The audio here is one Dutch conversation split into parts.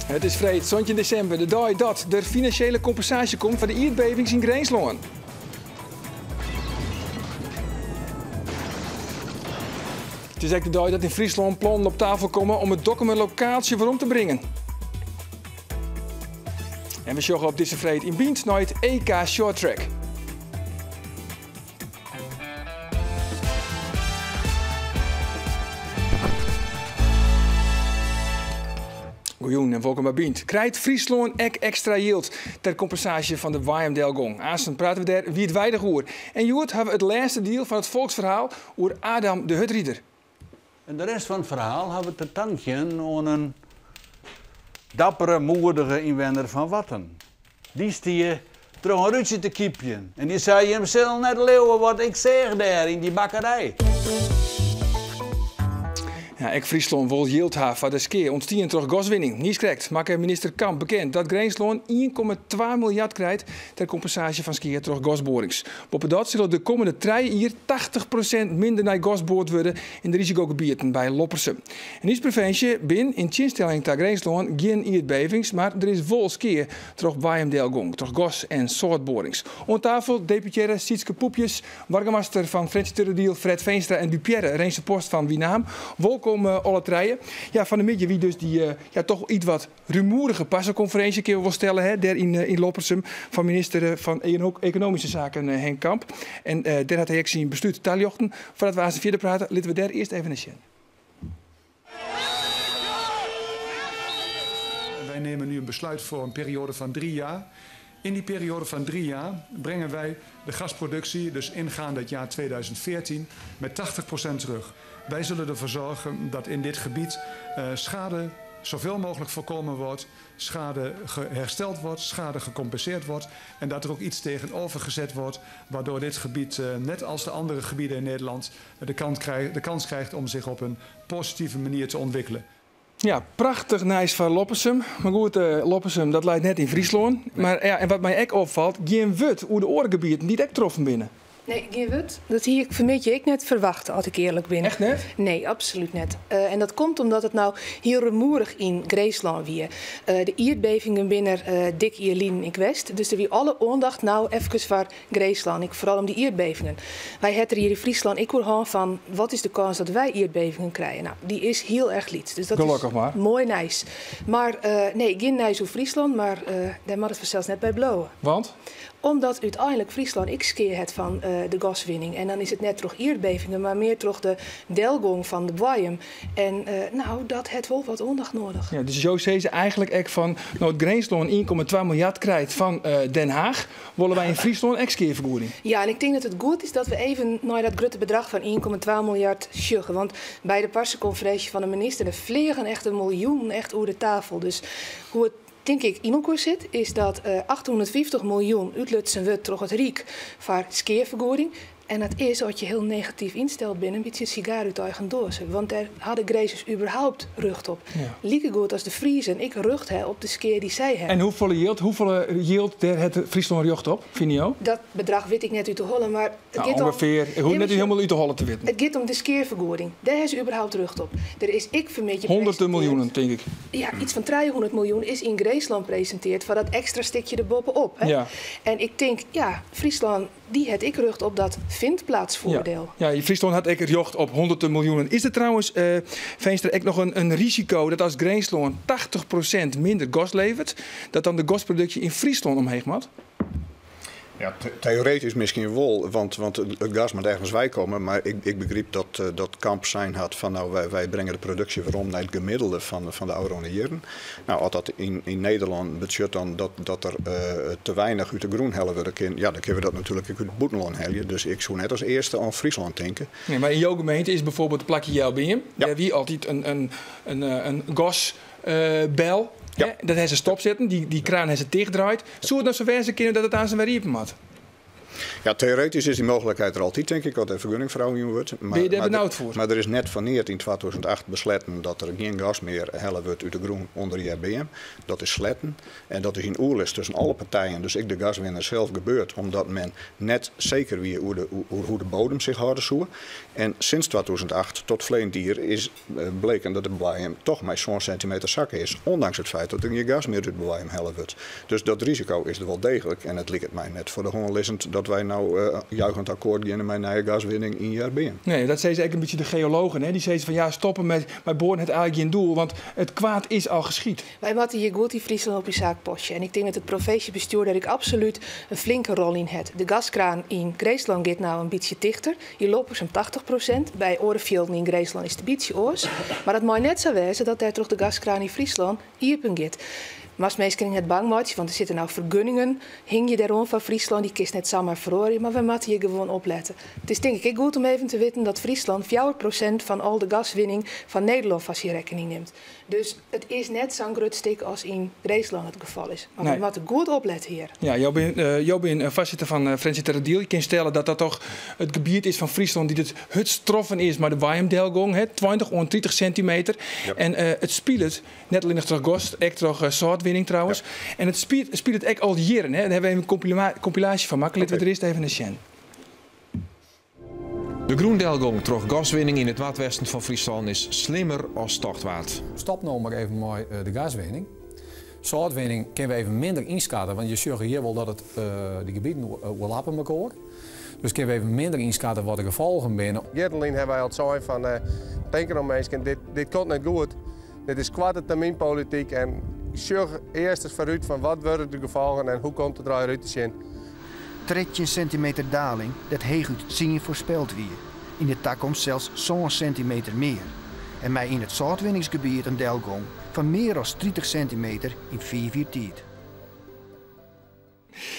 Het is vrijdag, 20 december, de dag dat er financiële compensatie komt voor de aardbeving in Greensloon. Het is ook de dag dat in Friesland plannen op tafel komen om het document locatie waarom te brengen. En we joggen op deze vrijdag in Bient naar het EK Short Track. Goeien en welkom bij Bient. Krijgt Friesland ook extra yield ter compensatie van de Waaijem-Delgong? Aanstaan praten we daar wie het weinig oer. En Joert hebben we het laatste deel van het volksverhaal over Adam de Hutrieder. En de rest van het verhaal hebben we te tandje aan een dappere, moedige inwoner van Watten. Die stier terug een rutje te kiepjen. En die zei hem zelf net leeuwen wat ik zeg daar in die bakkerij. Ja, ik Friesland wil yield hebben van de skeer ontstien terug gaswinning. Niet correct, maakt minister Kamp bekend dat Greensloon 1,2 miljard krijgt ter compensatie van skeer terug gasborings. Op dat zullen de komende 3 jaar 80% minder naar gas boord worden in de risicogebieden bij Loppersum. En die preventie bin in tjinstelling ter Greensloon geen aardbevings, maar er is vol skeer terug Waaijem-Delgong, terug gas en soortborings. Om tafel deputaire Sietske Poepjes, burgemeester van Frentje Turrediel, Fred Veenstra en Dupierre, Reense Post van Wienaam. Welkom alle treien. Ja, van de midden wie dus die toch iets wat rumoerige passenconferentie kunnen we wel stellen hè, daar in Loppersum van minister van Economische Zaken Henk Kamp. En daar had hij ook zijn besluit taljochten. Voordat we aan verder praten, laten we daar eerst even naar zien. Wij nemen nu een besluit voor een periode van 3 jaar. In die periode van 3 jaar brengen wij de gasproductie, dus ingaande het jaar 2014, met 80% terug. Wij zullen ervoor zorgen dat in dit gebied schade zoveel mogelijk voorkomen wordt, schade hersteld wordt, schade gecompenseerd wordt en dat er ook iets tegenover gezet wordt waardoor dit gebied, net als de andere gebieden in Nederland, de kans krijgt om zich op een positieve manier te ontwikkelen. Ja, prachtig nice van Loppersum. Maar goed, Loppersum dat lijkt net in Friesland. Maar ja, en wat mij ook opvalt, geen wut hoe de oorgebieden niet echt troffen binnen. Nee, geen wut. Dat hier vermeet je ik net verwacht, als ik eerlijk ben. Echt net? Nee, absoluut net. En dat komt omdat het nou heel rumoerig in Greensloon weer. De aardbevingen binnen dik Ierlien in West. Dus er wie alle aandacht nou even voor Greensloon. Ik vooral om die aardbevingen. Wij hebben hier in Friesland ik hoor van wat is de kans dat wij aardbevingen krijgen? Nou, die is heel erg liet. Dus dat gelukkig is maar. Mooi nice. Maar nee, geen nice voor Friesland, maar daar moet het vanzelfs net bij blowen. Want? Omdat uiteindelijk Friesland ik skeer het van de gaswinning. En dan is het net terug aardbevingen, maar meer terug de delgong van de Waaijem. En nou, dat heeft wel wat aandacht nodig. Ja, dus zo zei ze eigenlijk echt van, nou het Greensloon 1,2 miljard krijgt van Den Haag, willen wij in Friesland ex-keervergoeding. Ja, en ik denk dat het goed is dat we even naar dat grote bedrag van 1,2 miljard sjuggen. Want bij de persconferentie van de minister, er vliegen echt 1 miljoen echt over de tafel. Dus hoe het denk ik in elkaar zit, is dat 850 miljoen uitlutsen we terug het Riek voor skeervergoeding. En dat is, als je heel negatief instelt binnen, een beetje een sigaar uit eigen doos. Want daar hadden Grazers überhaupt rug op. Ja. Lieke goed als de Friesen, ik rucht op de skeer die zij hebben. En hoeveel yield daar het Friesland rug op, vind je ook? Dat bedrag weet ik net uit te hollen, maar het nou, ongeveer, ik hoef net helemaal uit te hollen te weten. Het gaat om de skeervergoeding. Daar hebben ze überhaupt rug op. Er is ik vermeet honderden miljoenen, denk ik. Ja, iets van 300 miljoen is in Greensland presenteerd voor dat extra stikje erbovenop. Hè? Ja. En ik denk, ja, Friesland, die het ik rucht op dat vindplaatsvoordeel. Ja, Friesland had ik jocht op honderden miljoenen. Is er trouwens, Veenstra, ook nog een risico dat als Greensloon 80% minder gas levert, dat dan de gasproductie in Friesland omheen moet? Ja, theoretisch misschien wel, want het gas moet ergens bij komen. Maar ik begreep dat Kamp zijn had van nou, wij brengen de productie weer om naar het gemiddelde van de oude jaren. Nou, als dat in Nederland betekent dan dat er te weinig uit de groen hellen worden, ja, dan kunnen we dat natuurlijk uit het boetenland hellen. Dus ik zou net als eerste aan Friesland denken. Nee, maar in jouw gemeente is bijvoorbeeld het plakje Jelbiem. Ja. Daar wie altijd een gasbel. Ja. Dat hij ze stopzetten, die kraan hij ze dichtdraait. Zou het nou zo wezen kunnen dat het aan zijn weer riepen moet? Ja, theoretisch is die mogelijkheid er altijd, denk ik, dat er vergunningverhouding wordt. Ben je daar benauwd voor? Maar er is net van in 2008 besletten dat er geen gas meer helle wordt uit de groen onder de IRBM. Dat is sletten. En dat is in oerlis tussen alle partijen, dus ik de gaswinner zelf, gebeurd. Omdat men net zeker wie hoe de bodem zich houden zou. En sinds 2008 tot Vleentier is bleken dat de bewaaiing toch maar zo'n centimeter zakken is. Ondanks het feit dat er geen gas meer uit de bewaaiing helle wordt. Dus dat risico is er wel degelijk. En het lijkt mij net voor de journalisten dat wij nou juichend akkoord gaan met nieuwe gaswinning in IRBM. Nee, dat zei ze eigenlijk een beetje de geologen. Hè? Die zeiden van ja, stoppen met boren het eigenlijk geen doel, want het kwaad is al geschied. Wij moeten hier goed in Friesland op je zaakpostje. En ik denk dat het provinciebestuur daar ik absoluut een flinke rol in heeft. De gaskraan in Greesland gaat nou een beetje dichter. Hier lopen ze 80%. Bij Orenvelden in Greesland is het een beetje oors. Maar het moet net zo wezen dat daar toch de gaskraan in Friesland iepen gaat. Maar als mensen het bang maken, want er zitten nou vergunningen, hing je daarom van Friesland, die kist net samen verhoren, maar we moeten hier gewoon opletten. Het is denk ik goed om even te weten dat Friesland 4% van al de gaswinning van Nederland vast hier rekening neemt. Dus het is net zo'n groot stuk als in Greesland het geval is. Maar we moeten goed opletten hier. Ja, jou bent voorzitter van Friends Terradiel. Je kan stellen dat dat toch het gebied is van Friesland die het stroffen is, maar de Waaiendelgong, 20 of 30 centimeter. Yep. En het speelt net alleen nog Gost, echt nog zoutwinning trouwens. Yep. En het speelt echt al jaren. Daar hebben we een compilatie van maken. Laten we er eerst even naar zien. De Groendelgong troch gaswinning in het noordwesten van Friesland is slimmer als tochtwaard. Stop nou maar even mooi de gaswinning. Zoutwinning kunnen we even minder inschatten, want je ziet hier wel dat het de gebieden wel lappen elkaar. Dus kunnen we even minder inschatten wat de gevolgen zijn. Jaren hebben wij al gezegd van denken aan mensen, dit komt niet goed. Dit is kwarte termijnpolitiek en zorg eerst eens vooruit van wat worden de gevolgen en hoe komt het eruit te zien. 13 centimeter daling, dat heeg uit zien voorspeld weer. In de toekomst zelfs zo'n centimeter meer. En mij in het zoutwinningsgebied een delgong van meer dan 30 centimeter in 4 tijd.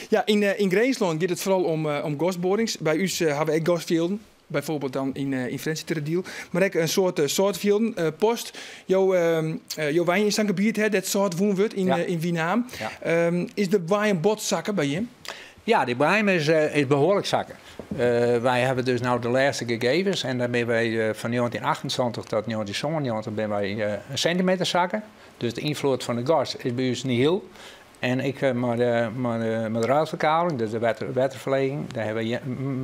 Ja, in Greesland gaat het vooral om gasborings. Bij u hebben we ook gasvelden. Bijvoorbeeld dan in Friends Terradiel. Maar ook een soort soortvelden, post. Jouw wijn is een gebied, dat soort woon wordt in Wienaam. Ja. Is de wijn botzakken bij je? Ja, die wijn is behoorlijk zakken. Wij hebben dus nou de laatste gegevens en dan ben wij van 1928 tot 1997 ben wij een centimeter zakken. Dus de invloed van de gas is bij ons niet heel. En ik met de ruitverkaling, dus de waterverleging,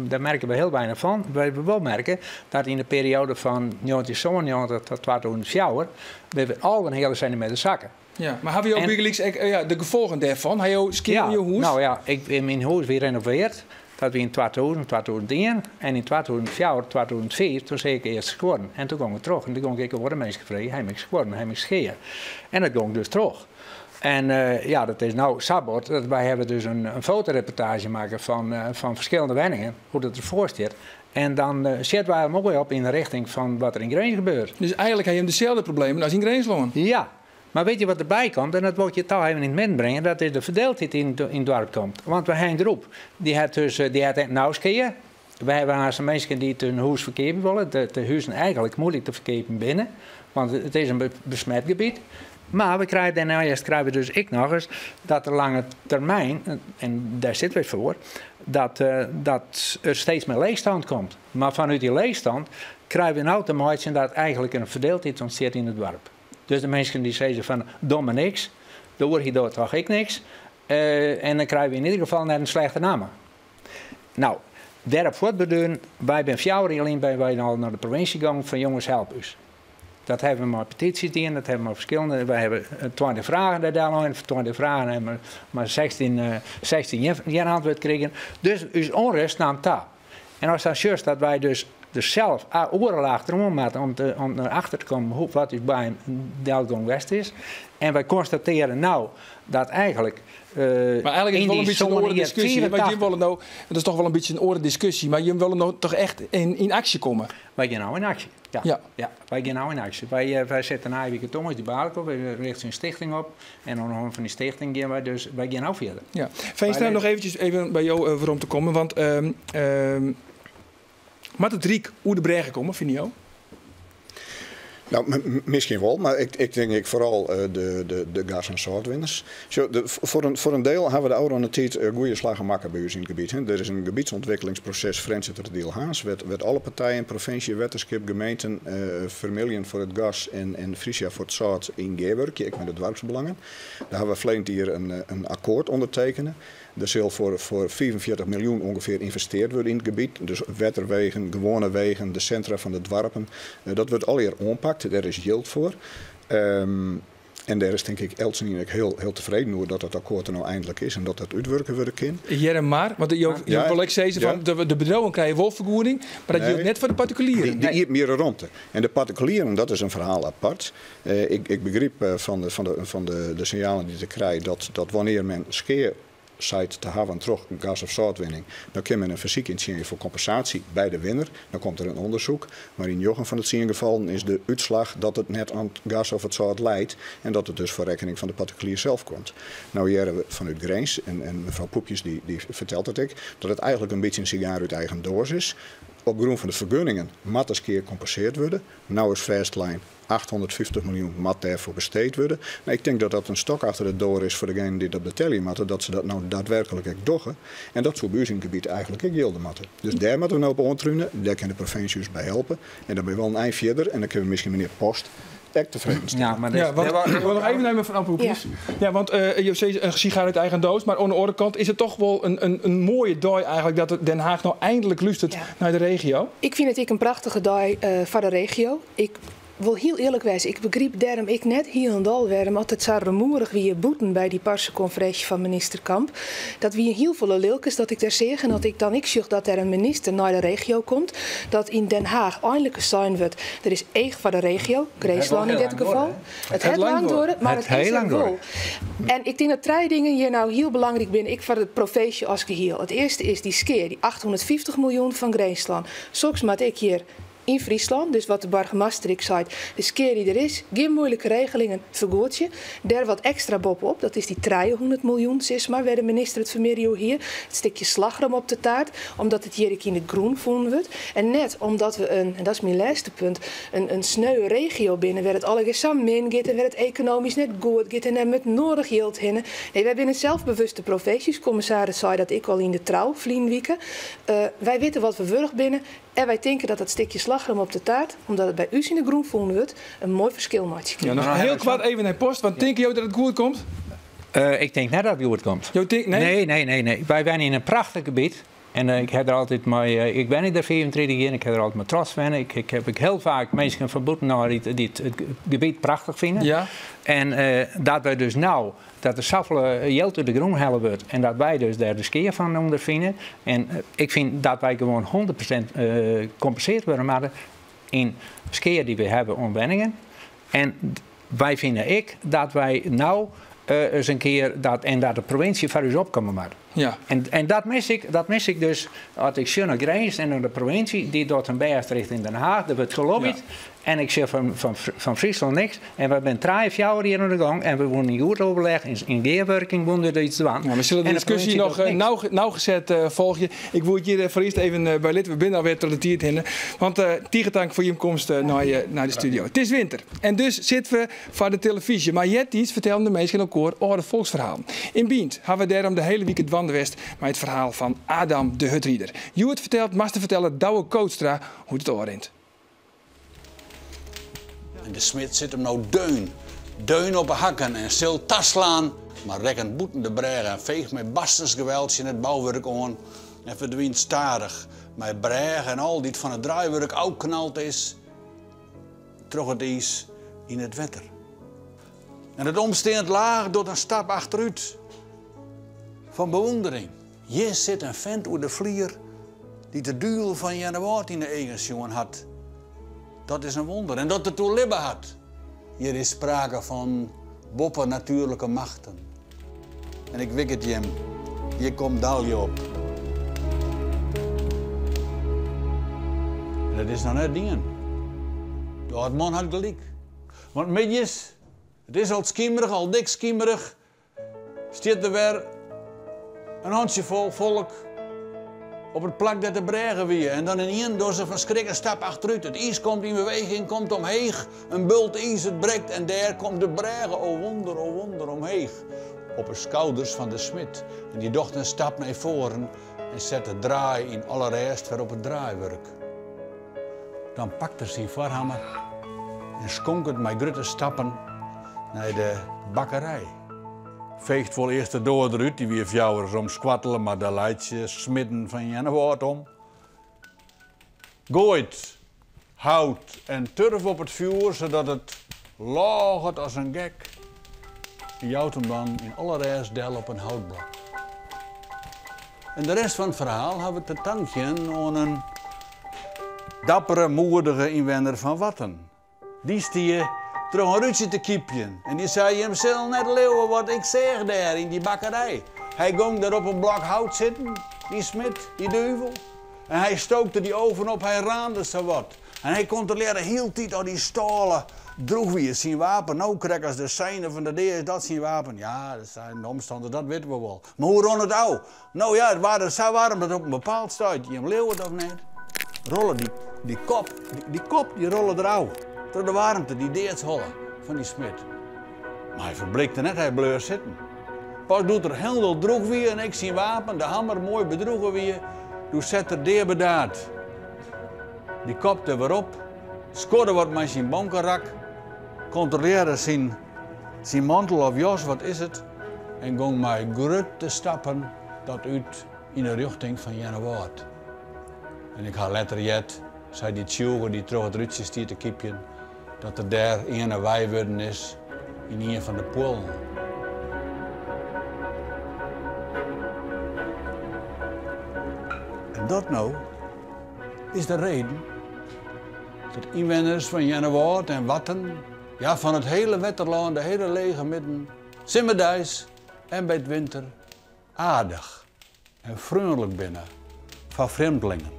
daar merken we heel weinig van. We wel merken dat in de periode van 1997 tot 2004 we al een hele centimeter zakken. Ja, maar hebben je ook de gevolgen daarvan? Heb je skiën in je huis? Nou ja, ik in mijn huis weer renoveerd. Dat we in 2000, 2001 en in 2004, 2004, toen zei ik eerst geworden. En toen ging ik terug. En toen ging ik worden mensen gevraagd, hij is geworden, hij is scheer. En dat ging dus terug. En dat is nou sabot. Wij hebben dus een fotoreportage maken van verschillende wenningen, hoe dat ervoor staat. En dan zetten wij hem ook weer op in de richting van wat er in Greens gebeurt. Dus eigenlijk heb je dezelfde problemen als in Greensland? Ja. Maar weet je wat erbij komt? En dat moet je toch even in het midden brengen. Dat is de verdeeldheid in het dorp komt. Want we hangen erop. Die had nou skiën. We hebben haast mensen die hun huis verkepen willen. De huizen eigenlijk moeilijk te verkepen binnen. Want het is een besmet gebied. Maar we krijgen daarnaast dus ik nog eens dat de lange termijn, en daar zitten we voor, dat er steeds meer leegstand komt. Maar vanuit die leegstand krijgen we nou te maken dat eigenlijk een verdeeldheid ontstaat in het dorp. Dus de mensen die zeggen van domme niks, dan hoor je door toch ik niks. En dan krijgen we in ieder geval net een slechte naam. Nou, daarop voortbeduren, wij zijn 4 jaar alleen bij wij al naar de provincie gegaan van jongens help ons. Dat hebben we maar petities in, dat hebben we verschillende. We hebben 20 vragen daar al in, 20 vragen hebben we maar 16 jaar antwoord kregen. Dus uw onrust nam taal. En als dat juist dat wij dus zelf oren achterom maken om erachter te komen wat dus bij een delgong west is. En wij constateren nou dat eigenlijk. Maar eigenlijk is het wel een beetje een oren-discussie. Want je willen nou, dat is toch wel een beetje een oren-discussie, maar je wil nou toch echt in actie komen. Wij gaan nou in actie. Ja, wij gaan nou in actie. Wij zetten een week Thomas die balk op, we richten een stichting op. En aan de hand van die stichting gaan wij dus, wij gaan nou verder. Ja. Fijn nog eventjes even bij jou voor om te komen, want moet het Riek hoe de bregen komen, vind je ook? Nou, misschien wel, maar ik denk vooral de gas- en zoutwinners. Voor een deel hebben we de oude tijd goede slagen maken bij ons in het gebied. Hè. Er is een gebiedsontwikkelingsproces Friends ter Deel Haans, werd alle partijen, provincie, wetenschap, gemeenten, Vermilion voor het gas en Frisia voor het zout in Geerwerkje, ik met de dorpsbelangen. Daar hebben we verleden hier een akkoord ondertekenen. Er zal voor 45 miljoen ongeveer investeerd worden in het gebied. Dus wetterwegen, gewone wegen, de centra van de dorpen. Dat wordt al hier ompakt, daar is geld voor. En daar is denk ik Elsen heel tevreden over dat het akkoord er nou eindelijk is en dat dat uitwerken wordt kan. Ja, maar, want je wil ik zeggen van de bedrijven krijgen wolvergoeding, maar dat geldt net voor de particulieren. Die hier meer ruimte. En de particulieren, dat is een verhaal apart. Ik begreep van de signalen die ik krijg dat wanneer men site te hebben terug gas- of zoutwinning, dan kan men een fysiek inzien voor compensatie bij de winner. Dan komt er een onderzoek. Maar in Jochen van het 10 gevallen is de uitslag dat het net aan het gas of het zout leidt en dat het dus voor rekening van de particulier zelf komt. Nou, hier hebben we vanuit Grains en mevrouw Poepjes die vertelt het dat het eigenlijk een beetje een sigaar uit eigen doos is. Op grond van de vergunningen moet eens keer gecompenseerd worden. Nou is Fastline 850 miljoen mat daarvoor besteed worden. Nou, ik denk dat dat een stok achter de deur is voor degenen die dat betalen moeten, dat ze dat nou daadwerkelijk ook doen. En dat zou bij ons in het gebied eigenlijk ook gelden moeten. Dus daar moeten we nou op ontrunnen, daar kunnen de provincies bij helpen. En dan ben je wel een eind verder en dan kunnen we misschien meneer Post echt tevreden stellen. Ja, maar ik wil nog even naar mevrouw Poepjes. Ja, want je zegt een sigaar uit eigen doos, maar aan de andere kant is het toch wel een mooie dag eigenlijk dat Den Haag nou eindelijk luistert naar de regio. Ik vind het een prachtige dag voor de regio. Ik wil heel eerlijk wezen, ik begreep daarom ik net hier en dal waarom altijd zo rumoerig wie je boeten bij die parseconferentie van minister Kamp. Dat wie heel veel leelkes dat ik daar zeg en dat ik dan zag dat er een minister naar de regio komt. Dat in Den Haag eindelijk gezien wordt. Er is echt voor de regio, Graceland in dit geval. Het heeft lang door, maar het is er wel. En ik denk dat 3 dingen hier nou heel belangrijk zijn. Ik voor de provincie als geheel. Het eerste is die skeer, die 850 miljoen van Graceland. Soms maak ik hier in Friesland, dus wat de burgemeester zei, de skeer die er is, geen moeilijke regelingen, vergoedje. Daar wat extra bovenop, dat is die 300 miljoen, zeg maar, waar de minister het vermeer hier. Het stukje slagroom op de taart, omdat het hier in het groen vonden wordt. En net omdat we en dat is mijn laatste punt, een sneuwe regio binnen, waar het allemaal samen in gaat en waar het economisch net goed gaat en er met nodig geld heen. Nee, wij hebben een zelfbewuste provinciescommissaris, zei dat ik al in de trouw, vlien wieken. Wij weten wat we wurg binnen. En wij denken dat dat stukje slagroom op de taart, omdat het bij u in de groen vonden wordt, een mooi verschil maakt. Ja, nog heel kwaad even naar Post, want denk je dat het goed komt? Ik denk net dat het goed komt. Nee. Wij zijn in een prachtig gebied. En ik heb er altijd ik ben er 24 jaar en ik heb er altijd mijn trots van. Ik heb heel vaak mensen verboden die het gebied prachtig vinden. Ja. En dat wij dus nou, dat de zoveel geld uit de groen halen wordt en dat wij dus daar de skeer van ondervinden. En ik vind dat wij gewoon 100% compenseerd worden maar in skeer die we hebben ontwenningen. En wij vinden dat wij nou eens een keer dat de provincie voor ons opkomen moet. Ja. En dat mis ik dus, als ik zie naar Grains en naar de provincie, die doet een best richting Den Haag, dat wordt gelobbyd. Ja. En ik zie van Friesland niks. En we zijn 3 jaar hier aan de gang en we worden in goed overleg, in geerwerking worden er iets aan. Ja, we zullen de discussie nog nauwgezet volgen. Ik wil het hier voor eerst even bij lid. We zijn alweer tot de tijd heen. Want dank voor je komst naar de studio. Het is winter en dus zitten we voor de televisie. Maar jet iets vertellen de mensen in elkaar over het volksverhaal. In Bient hebben we daarom de hele week het West met het verhaal van Adam de Hutrieder. Je het vertelt, master vertellen Douwe Kootstra hoe het oorrent. En de smid zit hem nou deun op de hakken en stil tas slaan, maar rekkend boeten de bregen en veegt met bastensgeweld in het bouwwerk aan en verdwijnt stadig. Met bregen en al die van het draaiwerk ook knalt is, terug het is in het wetter. En het omsteend laag doet een stap achteruit. Van bewondering. Hier zit een vent uit de vlier die de duel van januari in de eigen had. Dat is een wonder. En dat het toe libben had. Hier is sprake van bopennatuurlijke machten. En ik wik het hem. Hier komt Dalje op. En dat is nog net dingen. De oude man had gelijk. Want midjes, het is al schiemerig, al dik schiemerig. Stiet er weer een handjevol volk op het plak dat de bregen weer. En dan in één door ze van schrik een stap achteruit. Het ijs komt in beweging, komt omheeg. Een bult ijs, het breekt en daar komt de bregen, oh wonder, omheeg. Op de schouders van de smid. En die docht een stap naar voren en zet de draai in allereerst weer op het draaiwerk. Dan pakte ze zijn voorhammer en schonk het met grote stappen naar de bakkerij. Veegt wel eerst de door eruit, die weer fjouwers om squattelen, maar daar leidt je smidden van Jennewoord om. Gooit hout en turf op het vuur, zodat het loogt als een gek. Die jouwt hem dan in allereerst del op een houtblok. En de rest van het verhaal hebben we te danken aan een dappere, moedige inwoner van Watten. Die stier terug een rutje te kiepjen. En die zei hem zelf net leeuwen wat ik zeg daar in die bakkerij. Hij ging daar op een blok hout zitten, die smid, die duivel. En hij stookte die oven op, hij raamde zo wat. En hij controleerde heel tijd al die stalen. Droeg weer zijn wapen. Nou krijg als de seinen van de deur is dat zijn wapen. Ja, dat zijn de omstanders, dat weten we wel. Maar hoe rond het ouw? Nou ja, het waren zo warm dat op een bepaald stuitje. Je leeuwen of niet? Rollen die kop, die rollen eruit. Door de warmte, die deert hollen van die smid. Maar hij verblikte net, hij bleef zitten. Pas doet er heel droeg weer en ik zie wapen, de hamer mooi bedroegen weer. Toen zet er deer bedaard. Die kop er weer op, scoorde wat met zijn bonkenrak, controleerde zijn mantel of jas, wat is het, en ging mij grote stappen dat uit in de richting van Jennewoord. En ik ga letter jet, zei die tjoger die terug het rutje stiert te kiepjen, dat er daar een wijworden is in een van de polen. En dat nou is de reden dat inwoners van Jennewoord en Watten, ja van het hele Wetterland, de hele lege midden, Simmerdijs en bij het winter aardig en vriendelijk binnen van vreemdelingen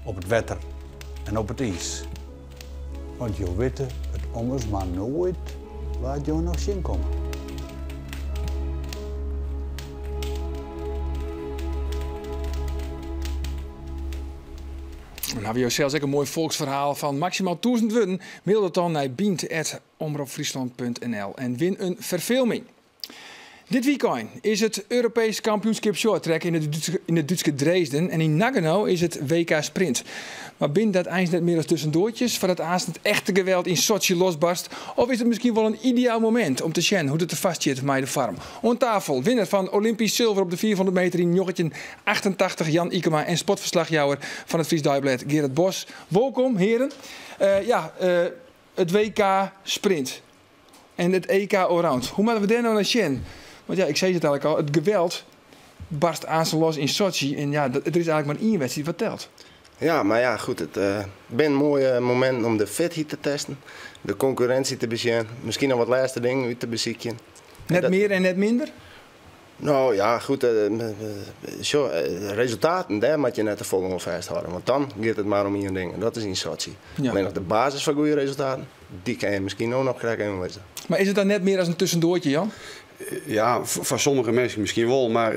op het wetter en op het ijs. Want je weet het ommers maar nooit waar je nog zien komt. Dan hebben we zelfs ook een mooi volksverhaal van maximaal 1000 woorden. Mail dat dan naar bient@omroepfriesland.nl en win een verfilming. Dit weekend is het Europees kampioenschap shorttrack in het Duitse Dresden en in Nagano is het WK Sprint. Maar bindt dat eind net meer als tussendoortjes voor het aanstaand echte geweld in Sochi losbarst? Of is het misschien wel een ideaal moment om te zien hoe het er vast zit bij de farm? On tafel, winnaar van Olympisch zilver op de 400 meter in joggetje 88, Jan Ikema en sportverslagjouwer van het Fries Dagblad Gerard Bos. Welkom heren. Het WK Sprint en het EK Allround. Hoe moeten we daar nou naar zien? Want ja, ik zei het eigenlijk al, het geweld barst aan ze los in Sochi. En ja, er is eigenlijk maar één wedstrijd wat telt. Ja, maar ja, goed. Het ben een mooi moment om de fitheid te testen. De concurrentie te bezien. Misschien nog wat laatste dingen uit te bezieken. Net meer en net minder? Nou ja, goed. Resultaten, daar moet je net de volgende vasthouden. Want dan gaat het maar om één ding. En dat is in Sochi. Ja. Alleen nog de basis van goede resultaten, die kan je misschien ook nog krijgen. Maar is het dan net meer als een tussendoortje, Jan? Ja, voor sommige mensen misschien wel, maar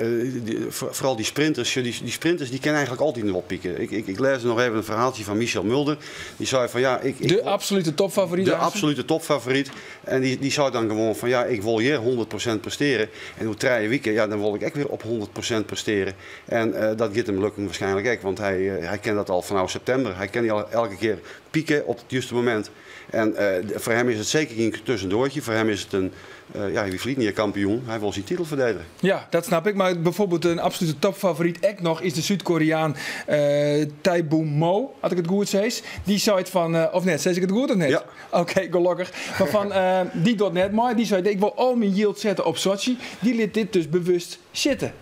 vooral die sprinters, die sprinters die kunnen eigenlijk altijd nog wel pieken. Ik lees nog even een verhaaltje van Michel Mulder. Die zei van ja, de absolute topfavoriet. De absolute topfavoriet. En die zei dan gewoon van ja, ik wil hier 100% presteren. En hoe 3 weken, ja, dan wil ik ook weer op 100% presteren. En dat gaat hem lukken waarschijnlijk ook, want hij kent dat al vanaf september. Hij kan al elke keer pieken op het juiste moment. En voor hem is het zeker geen tussendoortje. Voor hem is het een, wie verliet niet kampioen. Hij wil zijn titel verdedigen. Ja, dat snap ik. Maar bijvoorbeeld een absolute topfavoriet ook nog is de Zuid-Koreaan Tae-Bum Mo, had ik het goed zei. Die zei het van, of net, zei ik het goed of net? Ja. Oké, gelukkig. Maar van, die doet net maar. Die zei, ik wil al mijn yield zetten op Sochi. Die liet dit dus bewust zitten.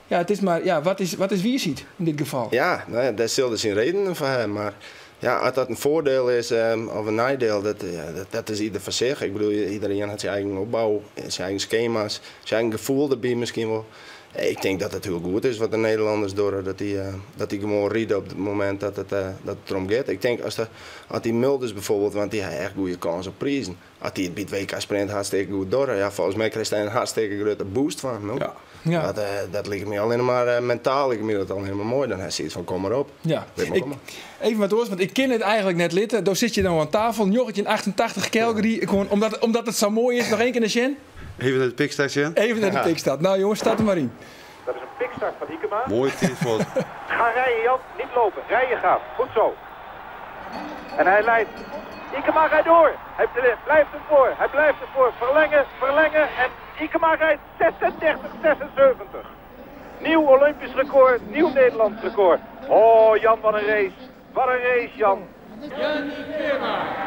Ja, het is maar, ja, wat is wie je ziet in dit geval? Ja, nou ja, daar zullen zijn redenen voor hem, maar ja, als dat een voordeel is of een nadeel, dat is ieder voor zich. Ik bedoel, iedereen had zijn eigen opbouw, zijn eigen schema's, zijn eigen gevoel erbij misschien wel. Ik denk dat het heel goed is wat de Nederlanders doen, dat die gewoon rieden op het moment dat het erom gaat. Ik denk als die Mulders bijvoorbeeld, want die heeft echt goede kans op prijzen. Als die het bij het WK Sprint hartstikke goed door, ja, volgens mij krijgt hij een hartstikke grote boost van. No? Ja. Dat ligt me alleen maar mentaal, ligt me dat alleen maar mooi. Dan hij ziet van kom maar op. Ja. Even wat oors, want ik ken het eigenlijk net litten. Daar zit je dan aan tafel, jochetje in 88 Calgary, gewoon omdat het zo mooi is. Nog één keer naar Sjen. Even naar de pikstart, Sjen. Even naar de pikstart. Nou jongens, staat er maar in. Dat is een pikstart van Ikema. Mooi teamsport. Ga rijden Jan, niet lopen. Rijden gaat. Goed zo. En hij leidt. Ikema rijdt door. Hij blijft hem voor. Hij blijft hem voor. Verlengen. En Ikema rijdt 36-76. Nieuw Olympisch record. Nieuw Nederlands record. Oh Jan, wat een race. Wat een race Jan. Jan Ikema.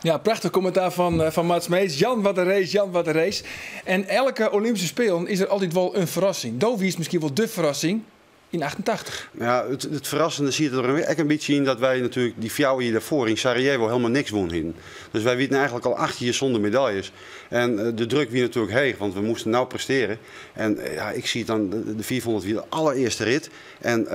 Ja, prachtig commentaar van Mats Mees. Jan, wat een race, Jan, wat een race. En elke Olympische Spelen is er altijd wel een verrassing. Dovi is misschien wel de verrassing in 88. Ja, het verrassende zie je er echt een beetje in dat wij natuurlijk die fjouwen hier daarvoor in Sarajevo helemaal niks wonnen. Dus wij weten eigenlijk al 8 jaar zonder medailles. En de druk wie natuurlijk heeg, want we moesten nou presteren. En ja, ik zie het dan de 400 wiel allereerste rit. En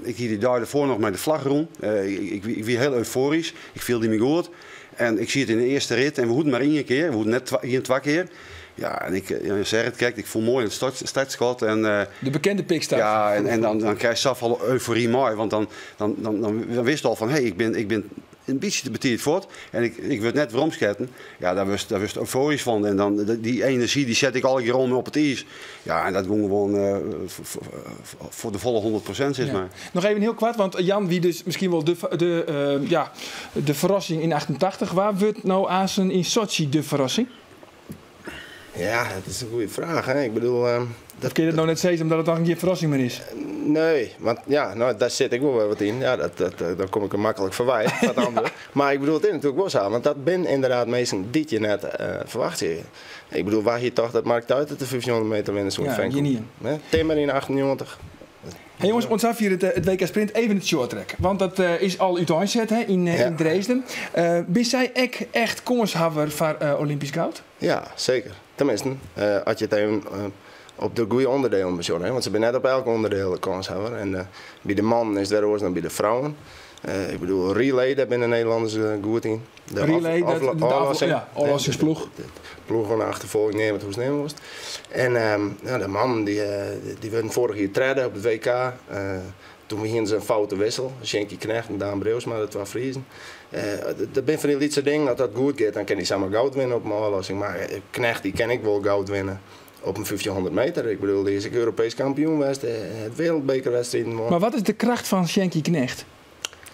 ik zie die daar daarvoor nog met de vlag rond. Ik wie heel euforisch. Ik viel die me goed. En ik zie het in de eerste rit en we hoeden maar 1 keer. We hoeden net hier 2 keer. Ja, en ik zeg het, kijk, ik voel mooi een startschot. En, de bekende pikstart. Ja, en dan krijg je zelf al euforie mooi. Want dan wist je al van, hé, ik ben een beetje te betierd voort. En ik werd net weer omschetten. Ja, daar was euforisch van. En dan die energie, die zet ik alle keer om op het ijs. Ja, en dat ging gewoon voor de volle 100%, zeg maar. Nog even heel kwart, want Jan, wie dus misschien wel de verrassing in 88. Waar wordt nou Assen in Sochi de verrassing? Ja, dat is een goede vraag. Hè? Ik bedoel... Of kun je dat nou net zeggen omdat het dan geen verrassing meer is? Nee, want ja, nou, daar zit ik wel wat in. Ja, dan kom ik er makkelijk voorbij. Maar ik bedoel, het is natuurlijk wel zo. Want dat ben inderdaad meestal dit je net verwacht. Ik bedoel, waar je toch dat Mark Tuiten de 500 meter winnen zo'n fan. Ja, niet. Timmer in 98. Hey jongens, ons af hier het WK Sprint, even het short track. Want dat is al uiteenzet in Dresden. Ben jij echt kanshaver voor Olympisch goud? Ja, zeker. Tenminste, als je het even op de goede onderdelen bezoekt. Want ze zijn net op elk onderdeel kanshebber. En bij de man is het weer dan bij de vrouwen. Ik bedoel, relay, daar zijn de Nederlanders goed in. Relay, de aflossingsploeg. Ploeg van de achtervolging nemen, hoe snel was. En de man die werden vorig jaar treden op het WK. Toen beginnen ze een foute wissel. Schenkie Knecht en Daan Breusma, dat waren Friesen. Dat ben van die lietse dingen, dat dat goed gaat, dan kan hij samen goud winnen op mijn aflossing. Maar Knecht, die kan ik wel goud winnen op een 1500 meter. Ik bedoel, die is ik Europees kampioen geweest, het wereldbekerwedstrijd. Maar wat is de kracht van Schenkie Knecht?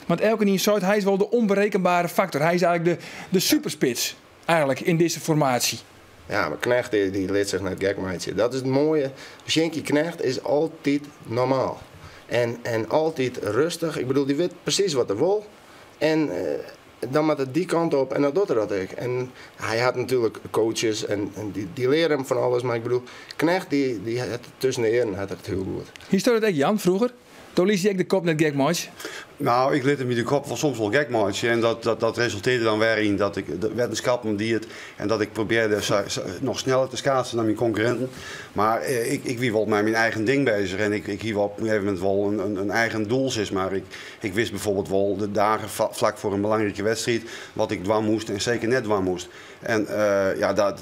Want elke in soort, hij is wel de onberekenbare factor. Hij is eigenlijk de superspits eigenlijk in deze formatie. Ja, maar Knecht die leert zich net gek meidje. Dat is het mooie. Schenkie Knecht is altijd normaal. En altijd rustig. Ik bedoel, die weet precies wat hij wil. En dan moet het die kant op en dan doet hij dat ook. En hij had natuurlijk coaches en die leren hem van alles. Maar ik bedoel, Knecht die had tussen de eren had het heel goed. Hier staat het ook Jan vroeger. Toen liet hij de kop net gek match. Nou, ik liet hem in de kop wel soms wel gek match. En dat resulteerde dan weer in dat ik de wetenschappen die het en dat ik probeerde nog sneller te schaatsen dan mijn concurrenten. Maar ik wie wel met mijn eigen ding bezig en ik hier wel op een gegeven moment wel een eigen doel is. Maar ik wist bijvoorbeeld wel de dagen vlak voor een belangrijke wedstrijd wat ik dwaan moest en zeker net dwaan moest. En ja,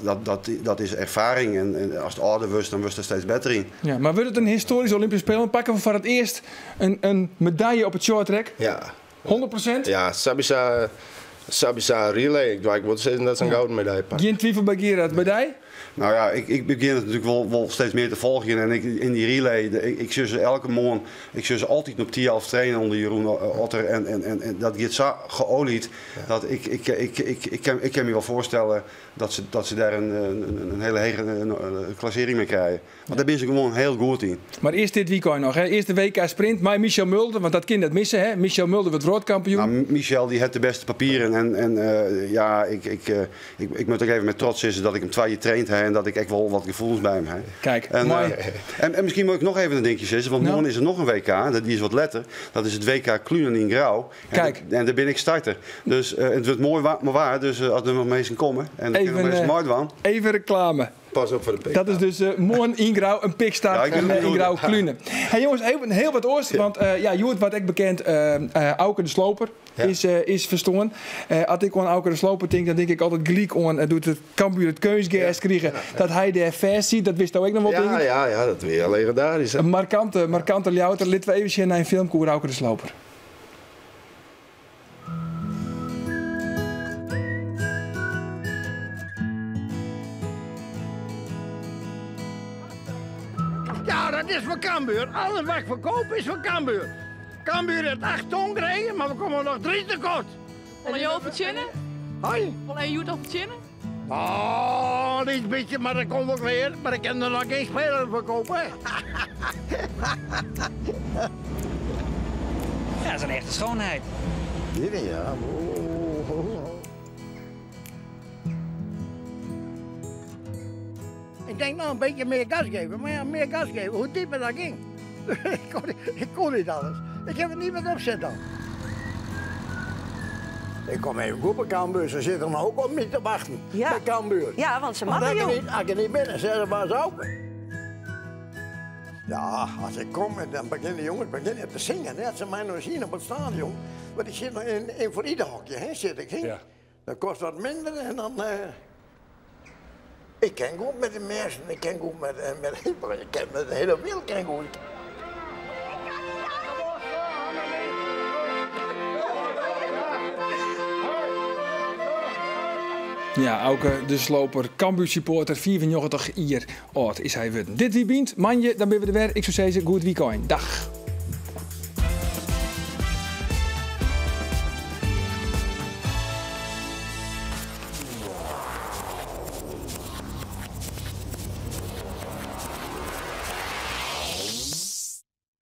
dat is ervaring en als het ouder was, dan was er steeds beter in. Ja, maar wordt het een historisch Olympisch Spelen? Pakken we voor het eerst een medaille op het short track? Ja. 100%? Ja, Sabisa relay. Ik wil zeggen dat ze een gouden medaille pakken. Geen twijfel bij Gerard, bij jij? Nou ja, ik begin het natuurlijk wel steeds meer te volgen. En in die relay, ik zie ze elke morgen, ik zie ze altijd op 10-11 trainen onder Jeroen Otter. En dat gaat zo geolied, dat ik kan me wel voorstellen dat ze daar een hele hege klassering mee krijgen. Want daar ben ze gewoon heel goed in. Maar eerst dit weekend nog, hè? Eerst de WK Sprint, maar Michel Mulder, want dat kind dat missen, hè? Michel Mulder wordt wereldkampioen. Nou, Michel die heeft de beste papieren en ja, ik moet ook even met trots zijn dat ik hem 2 jaar traind heb en dat ik echt wel wat gevoelens bij hem heb. Kijk, en, mooi. En misschien moet ik nog even een dingje zeggen, want morgen is er nog een WK, die is wat letter. Dat is het WK Klunen in Grauw. Kijk. En daar ben ik starter. Dus het wordt mooi maar waar, dus als er nog mensen komen en dan kunnen we mensen mooi doen. Even reclame. Pas op voor de pik. Dat is dus morgen Ingrauw, een pikstart en Ingrauw Klunen. Hey jongens, heel wat oors, want Joert, wat ik bekend, Auke de Sloper is verstoren. Als ik aan Auke de Sloper denk, dan denk ik altijd gelijk aan, doet het Cambuur het keusgeest krijgen, dat hij de vers ziet, dat wist ook nog wel dingen. Ja, dat weer legendarisch. Hè? Een markante ljouter, laten we even zien naar een filmkoer Auke de Sloper. Ja, dat is voor Cambuur. Alles wat ik verkoop is voor Cambuur. Cambuur heeft 8 ton gereden, maar we komen nog 3 tekort. Wil je over chinnen? Hoi? Wil je over chinnen? Oh, niet een beetje, maar dat komt wel weer. Maar ik kan er nog geen speler verkopen. Ja, dat is een echte schoonheid. Ja. Ik denk nou een beetje meer gas geven, maar ja, meer gas geven, hoe dieper dat ging. ik kon niet alles. Ik heb het niet met opzet dan. Ik kom even goed bij Cambuur, ze zitten er ook op me te wachten. Ja. Bij Cambuur. Ja, want ze maken jong. Als ik niet binnen, zeggen ze maar eens open. Ja, als ik kom en dan beginnen de jongens te zingen. Net ze mij nog zien op het stadion. Want ik zit nog in voor ieder hokje, hè, zit ik. Ja. Dat kost wat minder en dan... Ik ken goed met de mensen, ik ken goed met de hele wereld ken goed. Ja, Auke de Sloper, Cambuur supporter, 94 jaar oud is hij worden. Dit wie bient, manje, dan ben we er weer. Ik zou zeggen, goed weekend. Dag.